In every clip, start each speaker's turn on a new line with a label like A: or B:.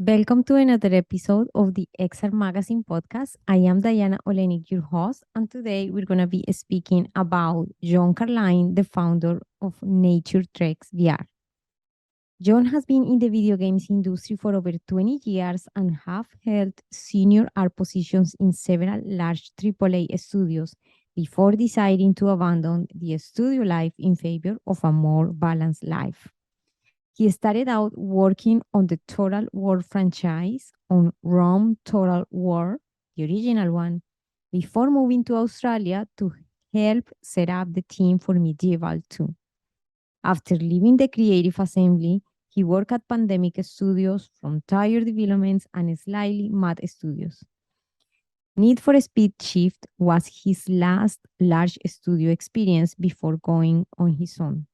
A: Welcome to another episode of the XR Magazine podcast. I am Diana Olenik, your host, and today we're going to be speaking about John Carline, the founder of Nature Treks VR. John has been in the video games industry for over 20 years and have held senior art positions in several large AAA studios before deciding to abandon the studio life in favor of a more balanced life. He started out working on the Total War franchise on Rome Total War, the original one, before moving to Australia to help set up the team for Medieval 2. After leaving the creative assembly, he worked at Pandemic Studios, Frontier Developments, and Slightly Mad Studios. Need for Speed Shift was his last large studio experience before going on his own.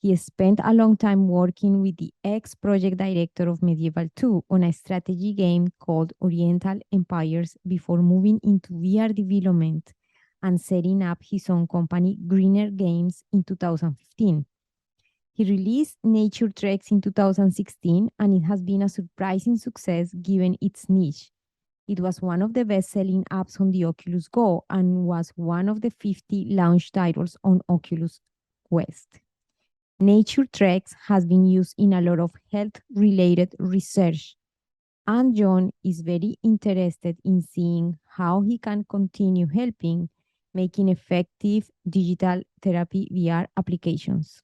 A: He spent a long time working with the ex-project director of Medieval 2 on a strategy game called Oriental Empires before moving into VR development and setting up his own company, Greener Games, in 2015. He released Nature Treks in 2016, and it has been a surprising success given its niche. It was one of the best-selling apps on the Oculus Go and was one of the 50 launch titles on Oculus Quest. Nature Treks has been used in a lot of health-related research, and John is very interested in seeing how he can continue helping making effective digital therapy VR applications.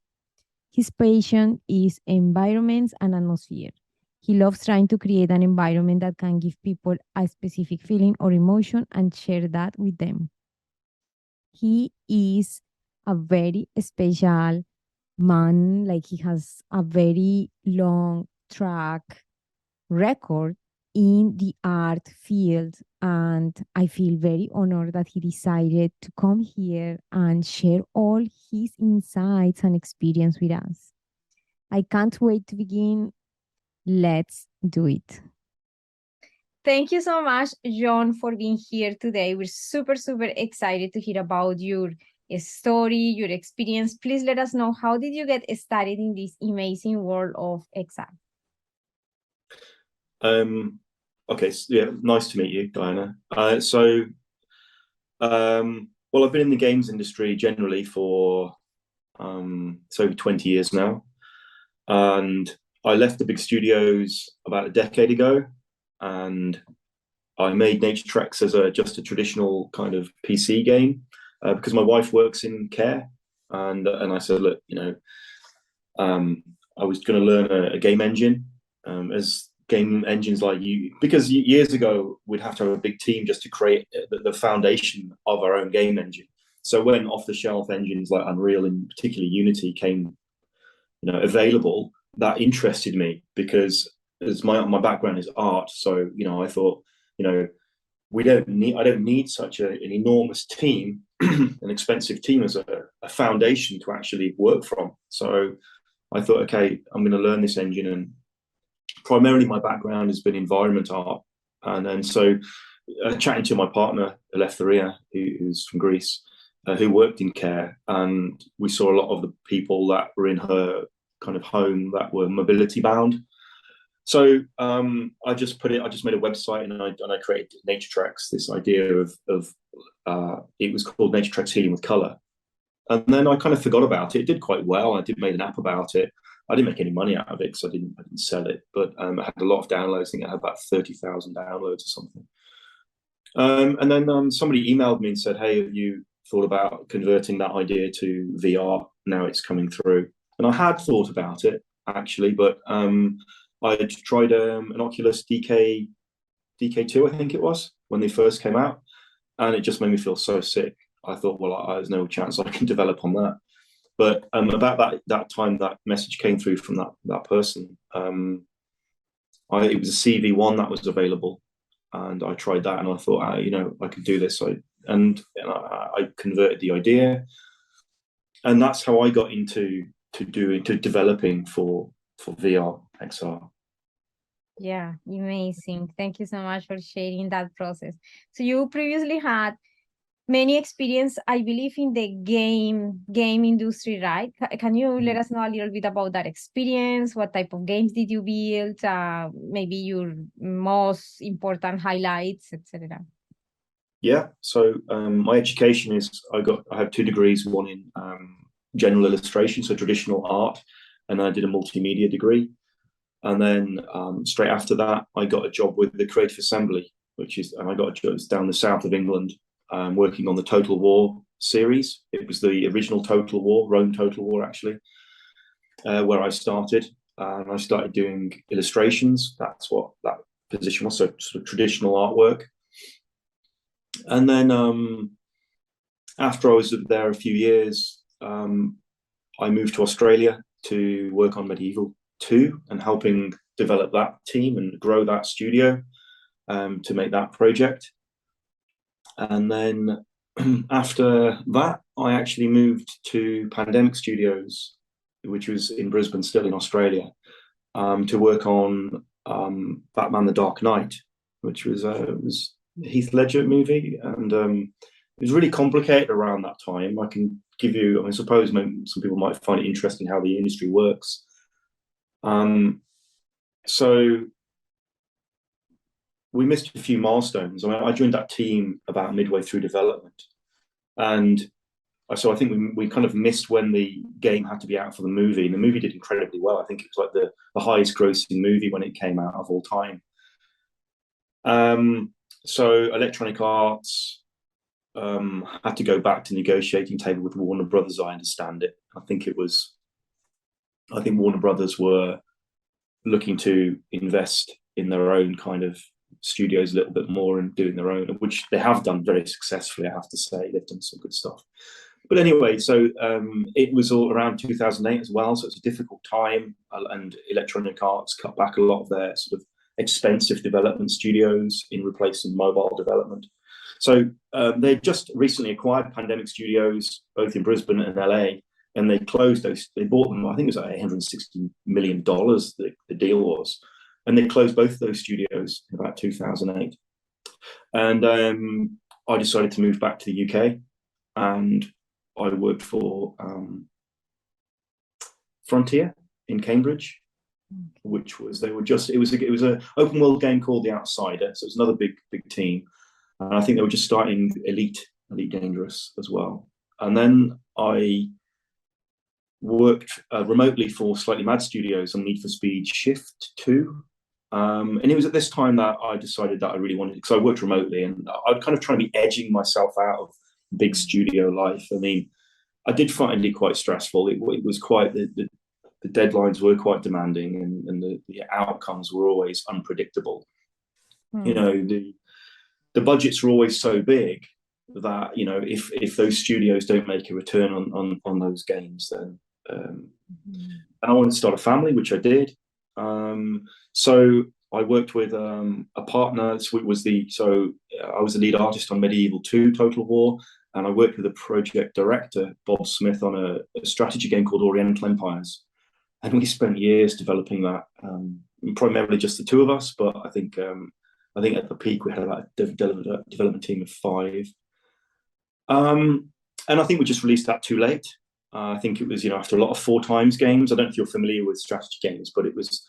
A: His passion is environments and atmosphere. He loves trying to create an environment that can give people a specific feeling or emotion and share that with them. He is a very special man, like he has a very long track record in the art field, and I feel very honored that he decided to come here and share all his insights and experience with us. I can't wait to begin. Let's do it. Thank you so much, John, for being here today. We're super excited to hear about your story, your experience. Please let us know, how did you get started in this amazing world of XR?
B: Okay, so, yeah, nice to meet you, Diana. Well, I've been in the games industry generally for it's over 20 years now, and I left the big studios about a decade ago, and I made Nature Treks as just a traditional kind of PC game because my wife works in care, and I said, look, I was going to learn a game engine as game engines like you, because years ago we'd have to have a big team just to create the foundation of our own game engine. So when off-the-shelf engines like Unreal and particularly Unity came, available, that interested me because as my background is art. So I thought, I don't need such an enormous team, an expensive team as a foundation to actually work from. So I thought, okay, I'm going to learn this engine, and primarily my background has been environment art. And then so chatting to my partner, Eleftheria, who's from Greece, who worked in care, and we saw a lot of the people that were in her kind of home that were mobility bound. So I just made a website, and I created Nature Treks, this idea of it was called Nature Treks Healing with Color. And then I kind of forgot about it. It did quite well. I did make an app about it. I didn't make any money out of it because I didn't sell it, but I had a lot of downloads. I think I had about 30,000 downloads or something. And then somebody emailed me and said, hey, have you thought about converting that idea to VR? Now it's coming through. And I had thought about it, actually, but I tried an Oculus DK2, I think it was, when they first came out, and it just made me feel so sick. I thought, well, there's no chance I can develop on that. But about that time, that message came through from that person. It was a CV1 that was available, and I tried that, and I thought, I could do this. I converted the idea, and that's how I got into developing for VR XR.
A: Yeah, amazing. Thank you so much for sharing that process. So you previously had many experience, I believe, in the game industry, right? Can you let us know a little bit about that experience? What type of games did you build? Maybe your most important highlights, etc.
B: Yeah. So my education is I have 2 degrees, one in general illustration, so traditional art, and then I did a multimedia degree. And then straight after that, I got a job with the Creative Assembly, and I got a job down the south of England, working on the Total War series. It was the original Total War, Rome Total War, actually, where I started. And I started doing illustrations. That's what that position was, so sort of traditional artwork. And then after I was there a few years, I moved to Australia to work on Medieval 2 and helping develop that team and grow that studio to make that project. And then after that, I actually moved to Pandemic Studios, which was in Brisbane, still in Australia, to work on Batman: The Dark Knight, which was a Heath Ledger movie, and it was really complicated around that time. I can give you, I suppose some people might find it interesting how the industry works. So we missed a few milestones. I joined that team about midway through development, and so I think we kind of missed when the game had to be out for the movie. And the movie did incredibly well. I think it was like the highest grossing movie when it came out of all time. So Electronic Arts had to go back to negotiating table with Warner Brothers. I understand it. I think Warner Brothers were looking to invest in their own kind of studios a little bit more and doing their own, which they have done very successfully, I have to say. They've done some good stuff. But anyway, so it was all around 2008 as well, so it's a difficult time, and Electronic Arts cut back a lot of their sort of expensive development studios in replacing mobile development. So they just recently acquired Pandemic Studios, both in Brisbane and LA, and they closed those. They bought them, I think it was like $860 million, the deal was. And they closed both of those studios in about 2008. And I decided to move back to the UK, and I worked for Frontier in Cambridge, which was it was a open world game called The Outsider, so it's another big team, and I think they were just starting Elite Dangerous as well. And then I worked remotely for Slightly Mad Studios on Need for Speed Shift 2. And it was at this time that I decided that I really wanted, because I worked remotely and I'd kind of trying to be edging myself out of big studio life. I mean, I did find it quite stressful. It was quite, the deadlines were quite demanding, and the outcomes were always unpredictable. You know, the budgets are always so big that, you know, if those studios don't make a return on those games, then and I wanted to start a family, which I did. So I worked with a partner. So I was the lead artist on Medieval 2 Total War, and I worked with a project director, Bob Smith, on a strategy game called Oriental Empires. And we spent years developing that, primarily just the two of us. But I think at the peak we had about a development team of 5. And I think we just released that too late. I think it was, you know, after a lot of 4x games. I don't know if you're familiar with strategy games, but it was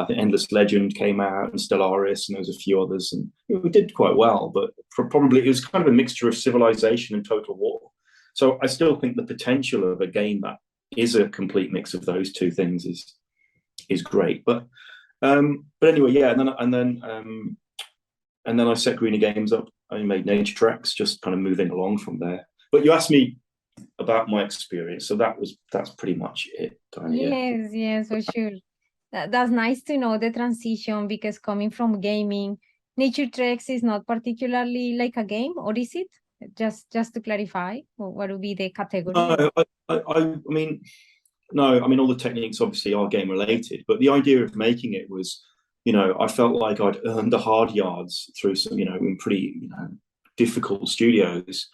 B: Endless Legend came out, and Stellaris, and there was a few others, and we did quite well. But probably it was kind of a mixture of Civilization and Total War. So I still think the potential of a game that is a complete mix of those two things is great. But anyway, yeah. And then I set Greener Games up. I made Nature Tracks, just kind of moving along from there. But you asked me about my experience, so that's pretty much it, Diana.
A: Yes, for sure. That's nice to know the transition, because coming from gaming, Nature Treks is not particularly like a game, or is it? Just to clarify, what would be the category?
B: No, I mean, no, I mean, all the techniques obviously are game related, but the idea of making it was, you know, I felt like I'd earned the hard yards through some, you know, in pretty, you know, difficult studios,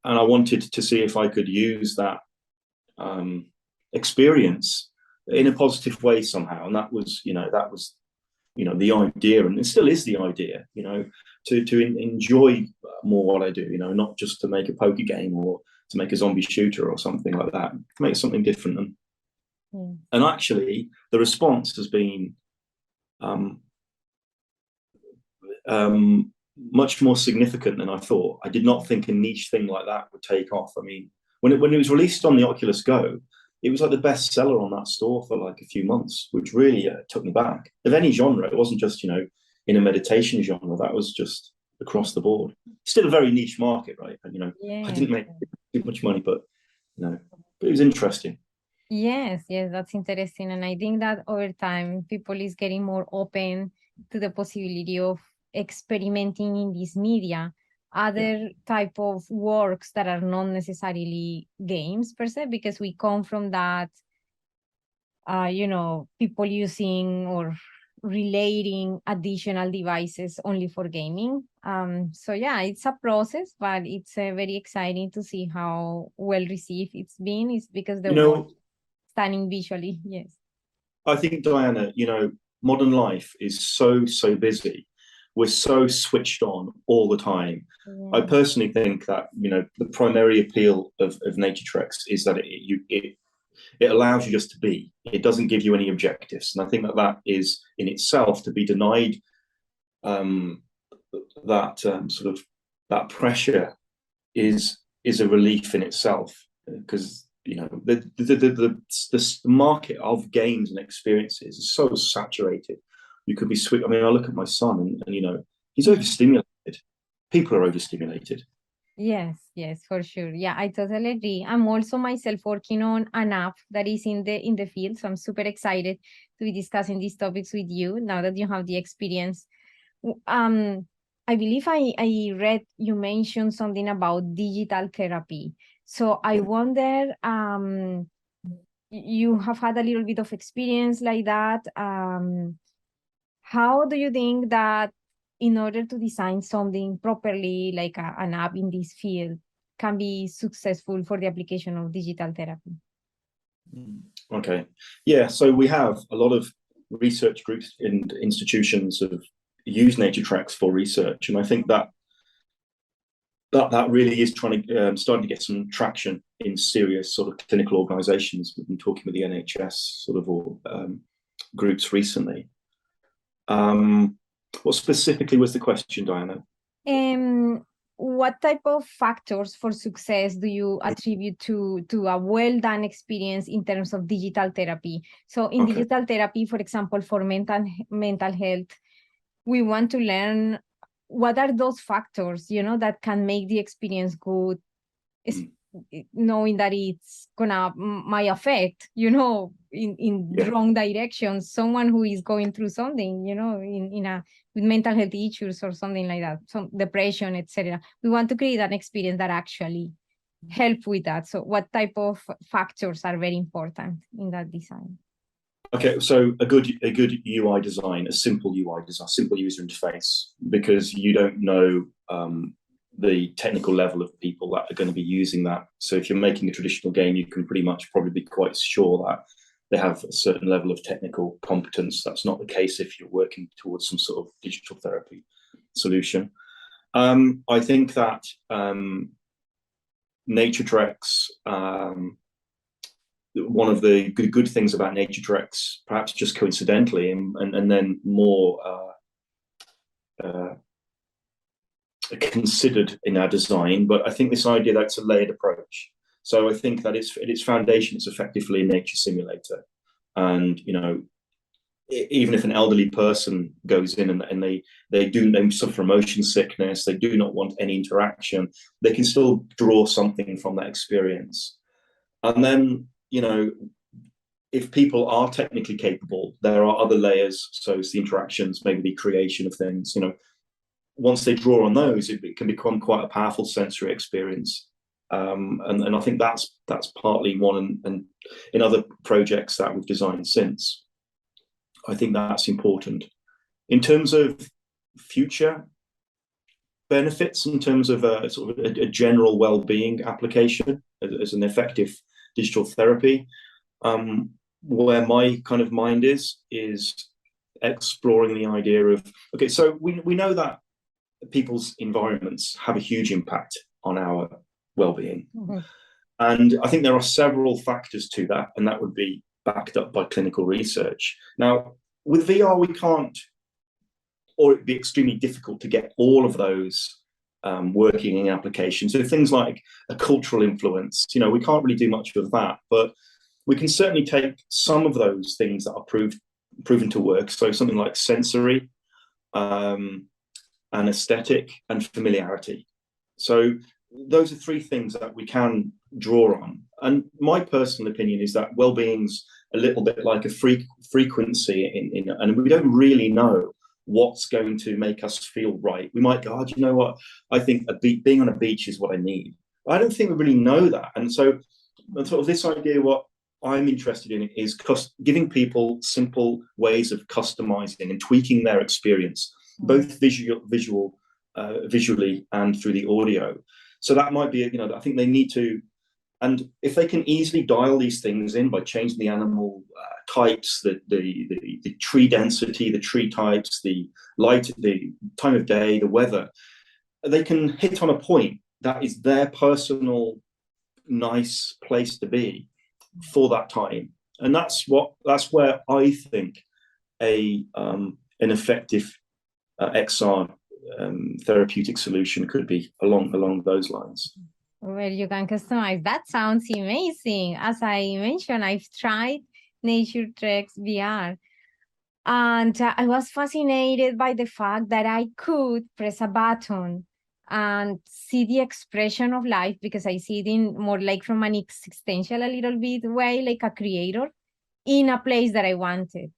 B: and I wanted to see if I could use that experience in a positive way somehow. And that was the idea, and it still is the idea, to enjoy more what I do, not just to make a poker game or to make a zombie shooter or something like that, to make something different. And actually, the response has been much more significant than I thought. I did not think a niche thing like that would take off. I mean, when it was released on the Oculus Go, it was like the best seller on that store for like a few months, which really took me back. Of any genre, it wasn't just, in a meditation genre. That was just across the board. Still a very niche market, right? And, I didn't make too much money, but, but it was interesting.
A: Yes, that's interesting. And I think that over time, people is getting more open to the possibility of experimenting in this media, other type of works that are not necessarily games per se, because we come from that, people using or relating additional devices only for gaming. So yeah, it's a process, but it's very exciting to see how well received it's been. It's because the work stunning visually. Yes,
B: I think, Diana, modern life is so busy. We're so switched on all the time. I personally think that the primary appeal of Nature Treks is that it allows you just to be. It doesn't give you any objectives, and I think that is in itself, to be denied that sort of that pressure is a relief in itself, because the market of games and experiences is so saturated. You could be sweet. I mean, I look at my son, and he's overstimulated. People are overstimulated.
A: Yes, for sure. Yeah, I totally agree. I'm also myself working on an app that is in the field, so I'm super excited to be discussing these topics with you now that you have the experience. I believe I read you mentioned something about digital therapy. So I wonder, you have had a little bit of experience like that. How do you think that in order to design something properly, like an app in this field, can be successful for the application of digital therapy?
B: Okay. Yeah, so we have a lot of research groups and institutions that have used Nature Tracks for research, and I think that really is starting to get some traction in serious sort of clinical organizations. We've been talking with the NHS sort of groups recently. What specifically was the question, Diana?
A: What type of factors for success do you attribute to a well-done experience in terms of digital therapy? So in digital therapy, for example, for mental health, we want to learn what are those factors, that can make the experience good, knowing that it's might affect, in wrong directions, someone who is going through something, with mental health issues or something like that, some depression, etc. We want to create an experience that actually help with that. So what type of factors are very important in that design?
B: Okay, so a good UI design, a simple UI design, simple user interface, because you don't know the technical level of people that are going to be using that. So if you're making a traditional game, you can probably be quite sure that they have a certain level of technical competence. That's not the case if you're working towards some sort of digital therapy solution. I think that Nature Treks, one of the good things about Nature Treks, perhaps just coincidentally, and then more considered in our design, but I think this idea that it's a layered approach. So I think that its foundation is effectively a nature simulator, and even if an elderly person goes in and they suffer from motion sickness, they do not want any interaction, they can still draw something from that experience. And then if people are technically capable, there are other layers. So it's the interactions, maybe the creation of things. Once they draw on those, it can become quite a powerful sensory experience. And I think that's partly one, and in other projects that we've designed since, I think that's important. In terms of future benefits, in terms of sort of a general well-being application as an effective digital therapy, where my kind of mind is exploring the idea of, okay, so we know that people's environments have a huge impact on our well-being. Mm-hmm. And I think there are several factors to that, and that would be backed up by clinical research. Now, with VR, we can't, or it'd be extremely difficult to get all of those working in applications. So things like a cultural influence, you know, we can't really do much of that, but we can certainly take some of those things that are proven to work. So something like sensory, and aesthetic, and familiarity. So those are three things that we can draw on. And my personal opinion is that well-being's a little bit like a frequency and we don't really know what's going to make us feel right. We might go, oh, do you know what? I think being on a beach is what I need. I don't think we really know that. And so sort of this idea, what I'm interested in is giving people simple ways of customizing and tweaking their experience, both visually and through the audio. So that might be, you know, I think they need to, and if they can easily dial these things in by changing the animal types, the tree density, the tree types, the light, the time of day, the weather, they can hit on a point that is their personal nice place to be for that time. And that's where I think an effective XR therapeutic solution could be along those lines.
A: Where you can customize. That sounds amazing. As I mentioned, I've tried Nature Treks VR, and I was fascinated by the fact that I could press a button and see the expression of life, because I see it in more like from an existential a little bit way, like a creator in a place that I wanted.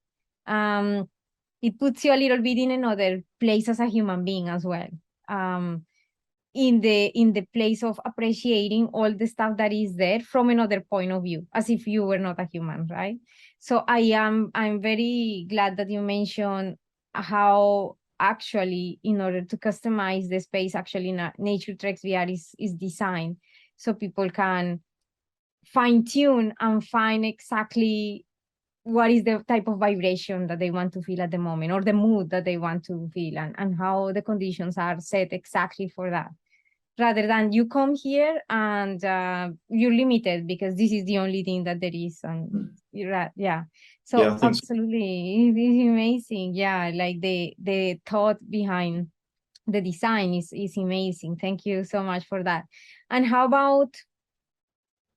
A: It puts you a little bit in another place as a human being as well. In the place of appreciating all the stuff that is there from another point of view, as if you were not a human, right? So I'm very glad that you mentioned how actually, in order to customize the space, actually Nature Treks VR is designed so people can fine tune and find exactly what is the type of vibration that they want to feel at the moment, or the mood that they want to feel, and how the conditions are set exactly for that, rather than you come here and you're limited because this is the only thing that there is. And yeah, so yeah, absolutely, it is amazing. Yeah, like the thought behind the design is amazing. Thank you so much for that. And how about,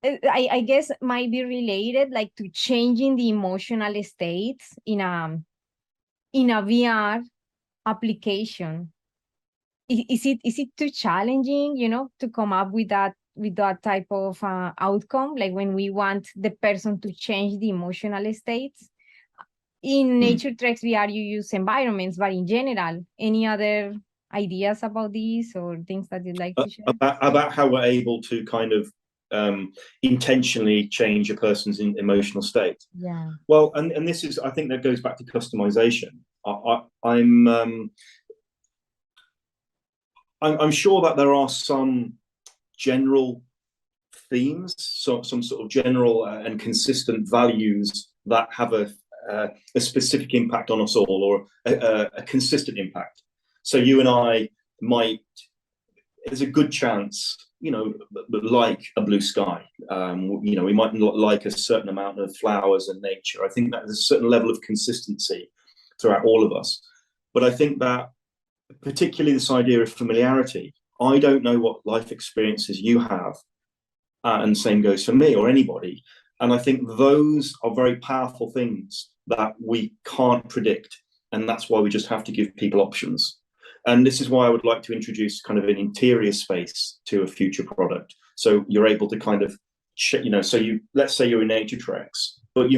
A: I guess might be related, like, to changing the emotional states in a VR application. Is it too challenging, you know, to come up with that type of outcome, like when we want the person to change the emotional states? In Nature Treks VR, you use environments, but in general, any other ideas about these or things that you'd like to share?
B: About how we're able to kind of intentionally change a person's emotional state.
A: Yeah.
B: Well, and this is, I think that goes back to customization. I'm sure that there are some general themes, some sort of general and consistent values that have a specific impact on us all, or a consistent impact. So you and I might, there's a good chance, you know, like a blue sky. You know, we might like a certain amount of flowers and nature. I think that there's a certain level of consistency throughout all of us. But I think that particularly this idea of familiarity, I don't know what life experiences you have, and same goes for me or anybody. And I think those are very powerful things that we can't predict. And that's why we just have to give people options. And this is why I would like to introduce kind of an interior space to a future product. So you're able to kind of, you know, so let's say you're in Nature Treks, but so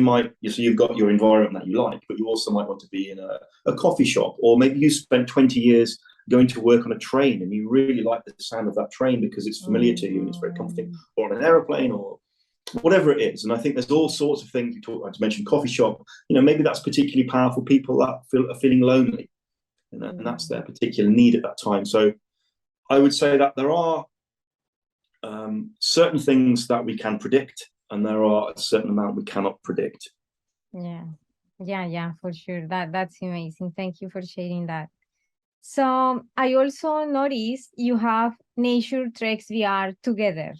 B: you've got your environment that you like, but you also might want to be in a coffee shop, or maybe you spent 20 years going to work on a train and you really like the sound of that train because it's familiar to you and it's very comforting, or on an aeroplane, or whatever it is. And I think there's all sorts of things. I mentioned coffee shop, you know, maybe that's particularly powerful. People that are feeling lonely, and that's their particular need at that time. So I would say that there are certain things that we can predict, and there are a certain amount we cannot predict.
A: Yeah, Yeah, for sure. That's amazing. Thank you for sharing that. So I also noticed you have Nature Treks VR together.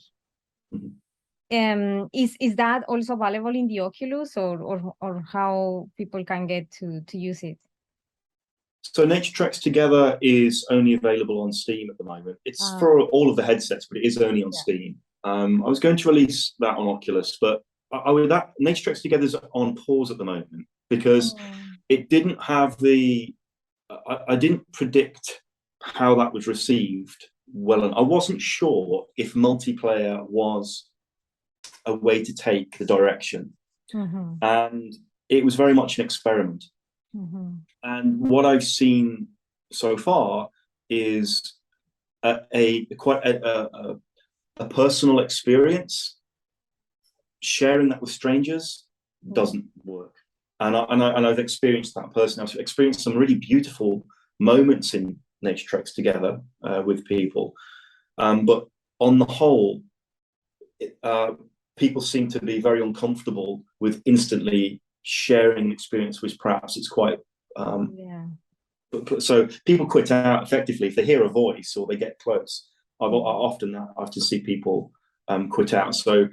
B: Mhm.
A: Is that also available in the Oculus, or how people can get to use it?
B: So Nature Treks Together is only available on Steam at the moment. It's
A: Ah,
B: for all of the headsets, but it is only on
A: yeah.
B: Steam. I was going to release that on Oculus, but that Nature Treks Together is on pause at the moment because
A: Oh,
B: it didn't have the. I didn't predict how that was received well, and I wasn't sure if multiplayer was a way to take the direction,
A: mhm,
B: and it was very much an experiment.
A: mhm.
B: And what I've seen so far is quite a personal experience. Sharing that with strangers
A: Yeah.
B: doesn't work, and I've experienced that personally. I've experienced some really beautiful moments in nature treks together with people, but on the whole, uh, people seem to be very uncomfortable with instantly sharing an experience, which perhaps it's quite
A: Yeah.
B: so people quit out effectively if they hear a voice or they get close. I often see people quit out. So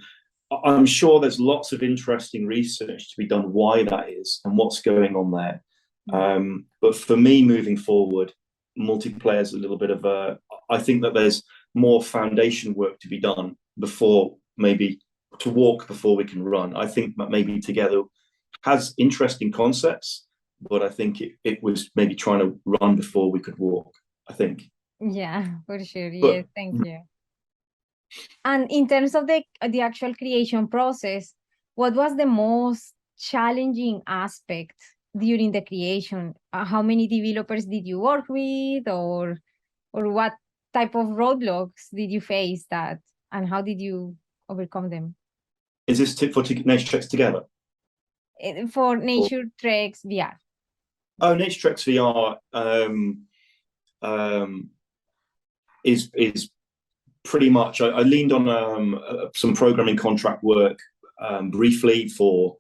B: I'm sure there's lots of interesting research to be done why that is and what's going on there.
A: Mm.
B: But for me, moving forward, multiplayer is a little bit of a. I think that there's more foundation work to be done before maybe to walk before we can run. I think that maybe together has interesting concepts, but I think it was maybe trying to run before we could walk. I think,
A: Yeah, for sure. Yes,
B: but
A: thank you. And in terms of the actual creation process, what was the most challenging aspect during the creation? How many developers did you work with, or what type of roadblocks did you face that, and how did you overcome them?
B: is this tip for nature treks together?
A: For
B: Or,
A: Nature Treks VR.
B: nature treks VR um, is pretty much. I leaned on some programming contract work briefly for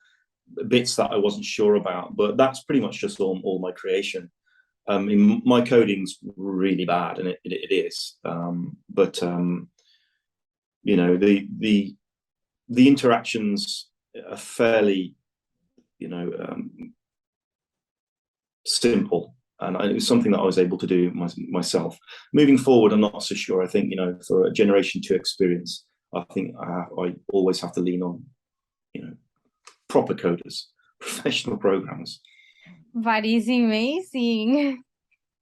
B: bits that I wasn't sure about, but that's pretty much just all my creation. My coding's really bad, and it is. But you know, the interactions are fairly, you know, simple, and it was something that I was able to do myself. Moving forward, I'm not so sure. I think for a generation two experience, I think I always have to lean on you know proper coders, professional programmers.
A: But it's amazing.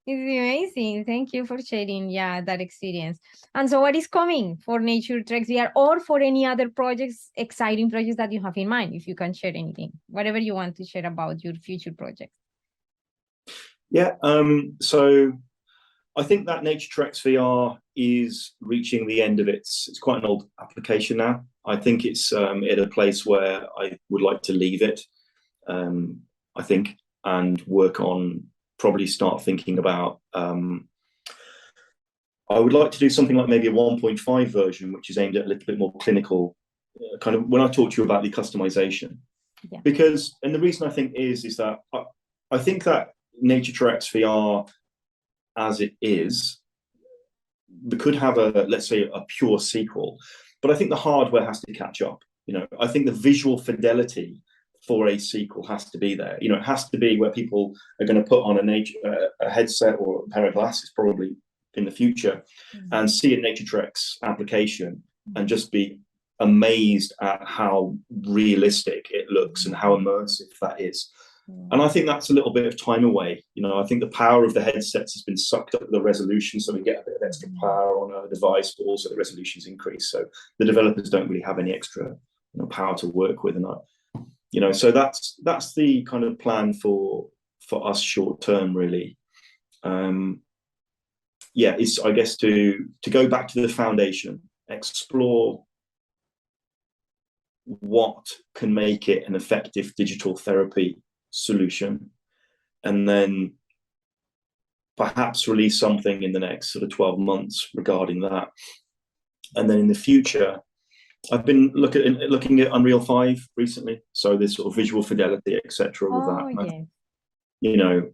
A: It's amazing. Thank you for sharing, yeah, that experience. And so what is coming for Nature Treks VR or for any other projects, exciting projects that you have in mind, if you can share anything, whatever you want to share about your future projects.
B: Yeah. So I think that Nature Treks VR is reaching the end of it's quite an old application now. I think it's at a place where I would like to leave it. I think and work on probably start thinking about. I would like to do something like maybe a 1.5 version, which is aimed at a little bit more clinical. Kind of when I talk to you about the customization,
A: Yeah.
B: because and the reason I think is that I think that Nature Treks VR as it is we could have a let's say a pure sequel, but I think the hardware has to catch up. I think the visual fidelity for a sequel has to be there. It has to be where people are going to put on a headset or a pair of glasses probably in the future
A: Mm.
B: and see a Nature Treks application and
A: Mm.
B: just be amazed at how realistic it looks and how immersive that is. And I
A: Mm.
B: think that's a little bit of time away. I think the power of the headsets has been sucked up with the resolution, so we get a bit of extra power on a device, but also the resolution's increased. So the developers don't really have any extra power to work with. And so that's the kind of plan for us short term, really. It's I guess to go back to the foundation, explore what can make it an effective digital therapy solution, and then perhaps release something in the next sort of 12 months regarding that. And then in the future, I've been looking at Unreal 5 recently, so this sort of visual fidelity, etc. with that.
A: Oh, yes.
B: You know,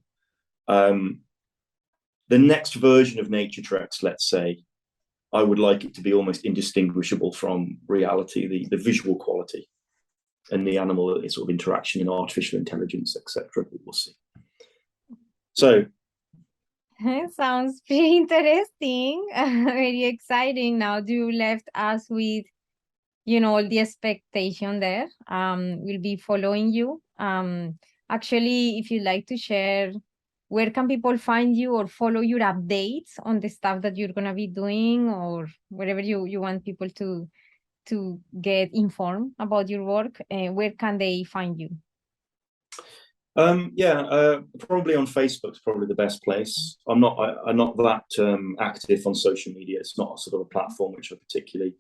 B: the next version of Nature Treks, let's say, I would like it to be almost indistinguishable from reality, the visual quality and the animal sort of interaction and artificial intelligence, etc. We'll see. So
A: Sounds pretty interesting. Very exciting. Now you left us with, all the expectation there. We'll be following you. Actually, if you'd like to share, where can people find you or follow your updates on the stuff that you're gonna be doing, or wherever you want people to get informed about your work, where can they find you?
B: Probably on Facebook's probably the best place. I'm not that active on social media. It's not sort of a platform which I particularly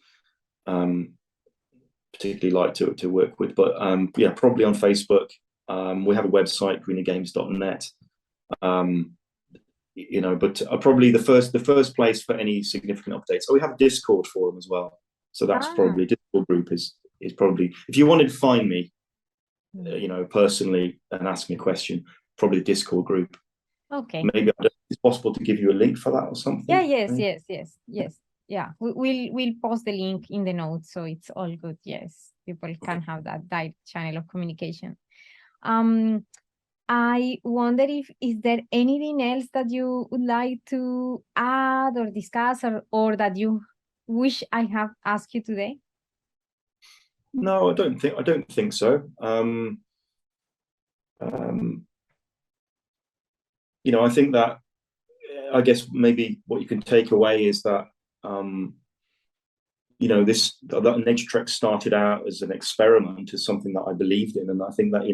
B: like to work with. But probably on Facebook. We have a website, greenergames.net. But probably the first place for any significant updates. Oh, we have a Discord forum as well. So that's probably Discord group is probably, if you wanted to find me, personally and ask me a question, probably the Discord group.
A: Okay.
B: Maybe it's possible to give you a link for that or something.
A: Yeah. Yes. Yeah. We'll post the link in the notes, so it's all good. Yes, people can have that direct channel of communication. I wonder if is there anything else that you would like to add or discuss, or that you wish I have asked you today?
B: No, I don't think so. I think that, I guess maybe what you can take away is that that Nature Trek started out as an experiment, as something that I believed in, and I think that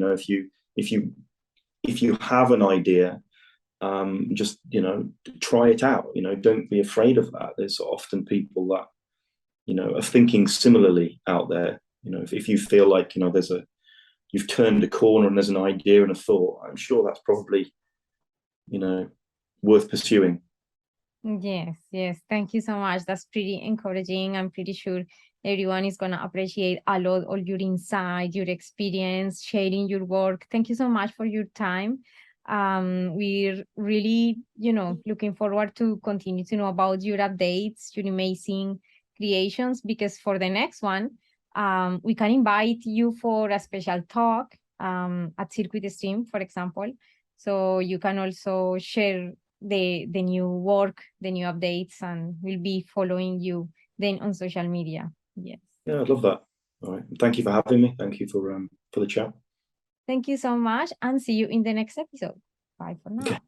B: if you have an idea, just try it out. Don't be afraid of that. There's often people that are thinking similarly out there. If you feel like you've turned a corner and there's an idea and a thought, I'm sure that's probably worth pursuing.
A: Yes. Thank you so much. That's pretty encouraging. I'm pretty sure everyone is going to appreciate a lot all your insight, your experience, sharing your work. Thank you so much for your time. We're really, looking forward to continue to know about your updates, your amazing creations, because for the next one, we can invite you for a special talk at Circuit Stream, for example. So you can also share the new work, the new updates, and we'll be following you then on social media. Yes.
B: Yeah, I'd love that. All right. Thank you for having me. Thank you for the chat.
A: Thank you so much, and see you in the next episode. Bye for now. Okay.